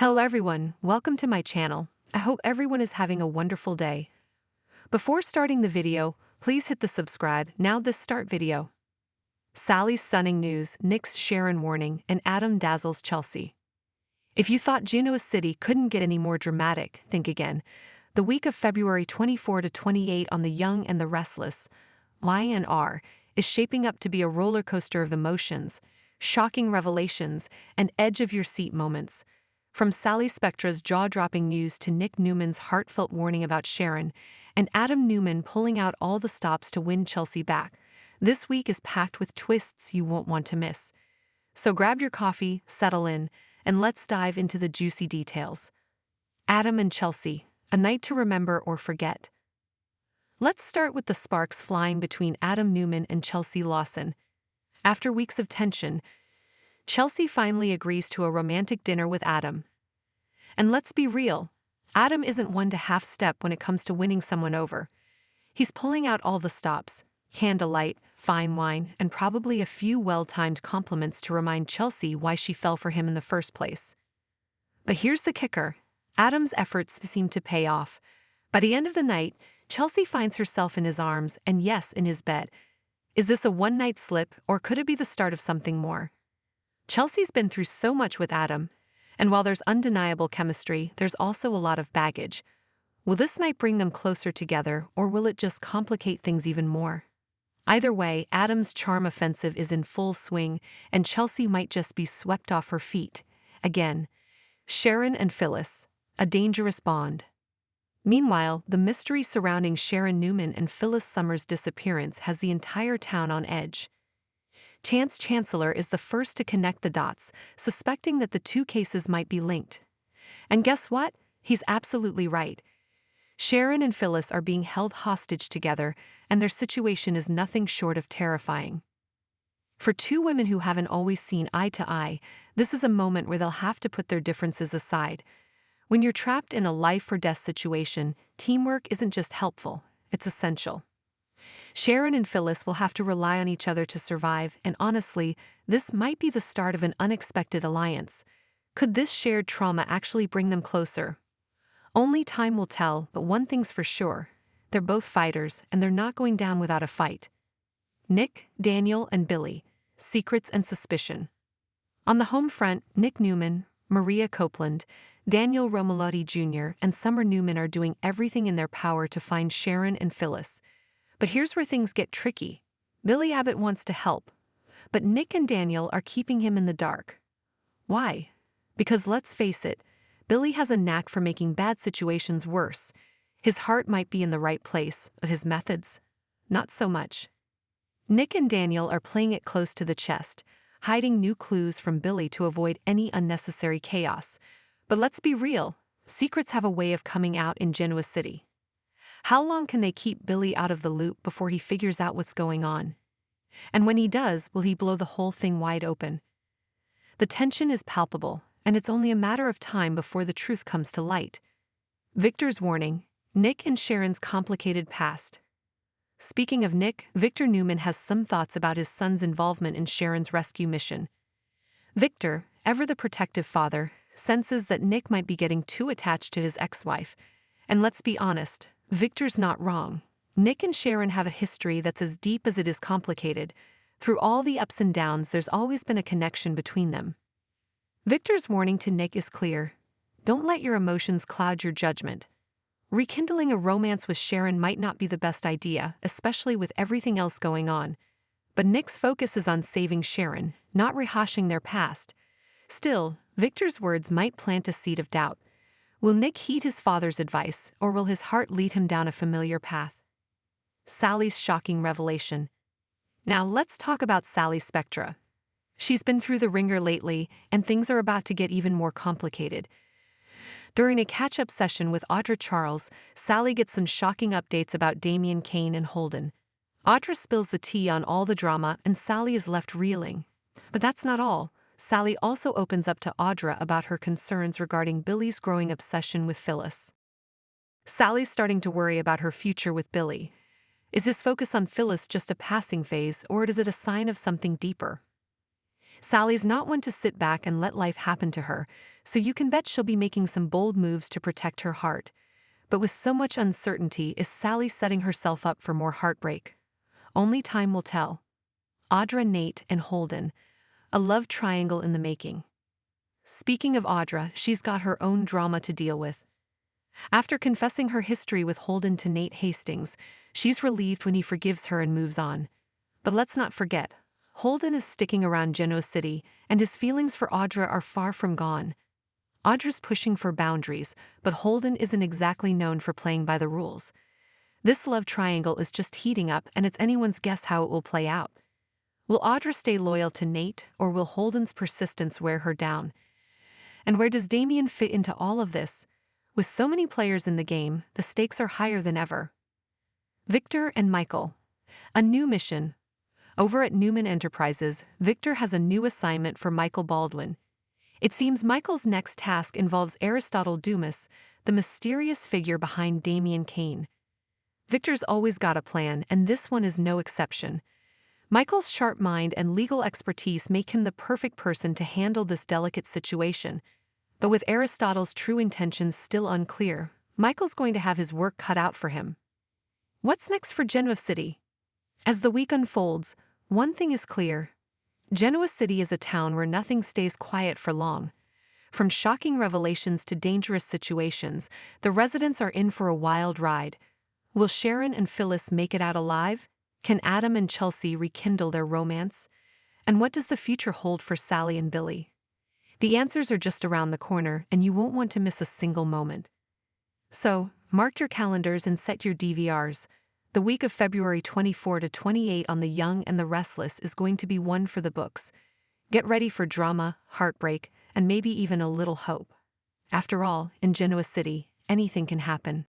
Hello everyone, welcome to my channel. I hope everyone is having a wonderful day. Before starting the video, please hit the subscribe, now this start video. Sally's stunning news, Nick's Sharon warning, and Adam Dazzles Chelsea. If you thought Genoa City couldn't get any more dramatic, think again. The week of February 24 to 28 on The Young and the Restless, YNR, is shaping up to be a roller coaster of emotions, shocking revelations, and edge-of-your-seat moments. From Sally Spectra's jaw-dropping news to Nick Newman's heartfelt warning about Sharon, and Adam Newman pulling out all the stops to win Chelsea back, this week is packed with twists you won't want to miss. So grab your coffee, settle in, and let's dive into the juicy details. Adam and Chelsea, a night to remember or forget. Let's start with the sparks flying between Adam Newman and Chelsea Lawson. After weeks of tension, Chelsea finally agrees to a romantic dinner with Adam. And let's be real, Adam isn't one to half-step when it comes to winning someone over. He's pulling out all the stops, candlelight, fine wine, and probably a few well-timed compliments to remind Chelsea why she fell for him in the first place. But here's the kicker. Adam's efforts seem to pay off. By the end of the night, Chelsea finds herself in his arms and yes, in his bed. Is this a one-night slip, or could it be the start of something more? Chelsea's been through so much with Adam, and while there's undeniable chemistry, there's also a lot of baggage. Will this night bring them closer together, or will it just complicate things even more? Either way, Adam's charm offensive is in full swing, and Chelsea might just be swept off her feet. Again, Sharon and Phyllis, a dangerous bond. Meanwhile, the mystery surrounding Sharon Newman and Phyllis Summers' disappearance has the entire town on edge. Chance Chancellor is the first to connect the dots, suspecting that the two cases might be linked. And guess what? He's absolutely right. Sharon and Phyllis are being held hostage together, and their situation is nothing short of terrifying. For two women who haven't always seen eye to eye, this is a moment where they'll have to put their differences aside. When you're trapped in a life-or-death situation, teamwork isn't just helpful, it's essential. Sharon and Phyllis will have to rely on each other to survive, and honestly, this might be the start of an unexpected alliance. Could this shared trauma actually bring them closer? Only time will tell, but one thing's for sure. They're both fighters, and they're not going down without a fight. Nick, Daniel, and Billy, secrets and suspicion. On the home front, Nick Newman, Maria Copeland, Daniel Romalotti Jr., and Summer Newman are doing everything in their power to find Sharon and Phyllis. But here's where things get tricky. Billy Abbott wants to help, but Nick and Daniel are keeping him in the dark. Why? Because let's face it, Billy has a knack for making bad situations worse. His heart might be in the right place, but his methods? Not so much. Nick and Daniel are playing it close to the chest, hiding new clues from Billy to avoid any unnecessary chaos. But let's be real, secrets have a way of coming out in Genoa City. How long can they keep Billy out of the loop before he figures out what's going on? And when he does, will he blow the whole thing wide open? The tension is palpable, and it's only a matter of time before the truth comes to light. Victor's warning, Nick and Sharon's complicated past. Speaking of Nick, Victor Newman has some thoughts about his son's involvement in Sharon's rescue mission. Victor, ever the protective father, senses that Nick might be getting too attached to his ex-wife. And let's be honest, Victor's not wrong. Nick and Sharon have a history that's as deep as it is complicated. Through all the ups and downs, there's always been a connection between them. Victor's warning to Nick is clear. Don't let your emotions cloud your judgment. Rekindling a romance with Sharon might not be the best idea, especially with everything else going on. But Nick's focus is on saving Sharon, not rehashing their past. Still, Victor's words might plant a seed of doubt. Will Nick heed his father's advice, or will his heart lead him down a familiar path? Sally's shocking revelation. Now let's talk about Sally Spectra. She's been through the ringer lately, and things are about to get even more complicated. During a catch-up session with Audra Charles, Sally gets some shocking updates about Damien Kane and Holden. Audra spills the tea on all the drama, and Sally is left reeling. But that's not all. Sally also opens up to Audra about her concerns regarding Billy's growing obsession with Phyllis. Sally's starting to worry about her future with Billy. Is this focus on Phyllis just a passing phase, or is it a sign of something deeper? Sally's not one to sit back and let life happen to her, so you can bet she'll be making some bold moves to protect her heart. But with so much uncertainty, is Sally setting herself up for more heartbreak? Only time will tell. Audra, Nate, and Holden. A love triangle in the making. Speaking of Audra, she's got her own drama to deal with. After confessing her history with Holden to Nate Hastings, she's relieved when he forgives her and moves on. But let's not forget, Holden is sticking around Genoa City, and his feelings for Audra are far from gone. Audra's pushing for boundaries, but Holden isn't exactly known for playing by the rules. This love triangle is just heating up, and it's anyone's guess how it will play out. Will Audra stay loyal to Nate, or will Holden's persistence wear her down? And where does Damien fit into all of this? With so many players in the game, the stakes are higher than ever. Victor and Michael. A new mission. Over at Newman Enterprises, Victor has a new assignment for Michael Baldwin. It seems Michael's next task involves Aristotle Dumas, the mysterious figure behind Damien Kane. Victor's always got a plan, and this one is no exception. Michael's sharp mind and legal expertise make him the perfect person to handle this delicate situation. But with Aristotle's true intentions still unclear, Michael's going to have his work cut out for him. What's next for Genoa City? As the week unfolds, one thing is clear. Genoa City is a town where nothing stays quiet for long. From shocking revelations to dangerous situations, the residents are in for a wild ride. Will Sharon and Phyllis make it out alive? Can Adam and Chelsea rekindle their romance? And what does the future hold for Sally and Billy? The answers are just around the corner, and you won't want to miss a single moment. So, mark your calendars and set your DVRs. The week of February 24 to 28 on The Young and the Restless is going to be one for the books. Get ready for drama, heartbreak, and maybe even a little hope. After all, in Genoa City, anything can happen.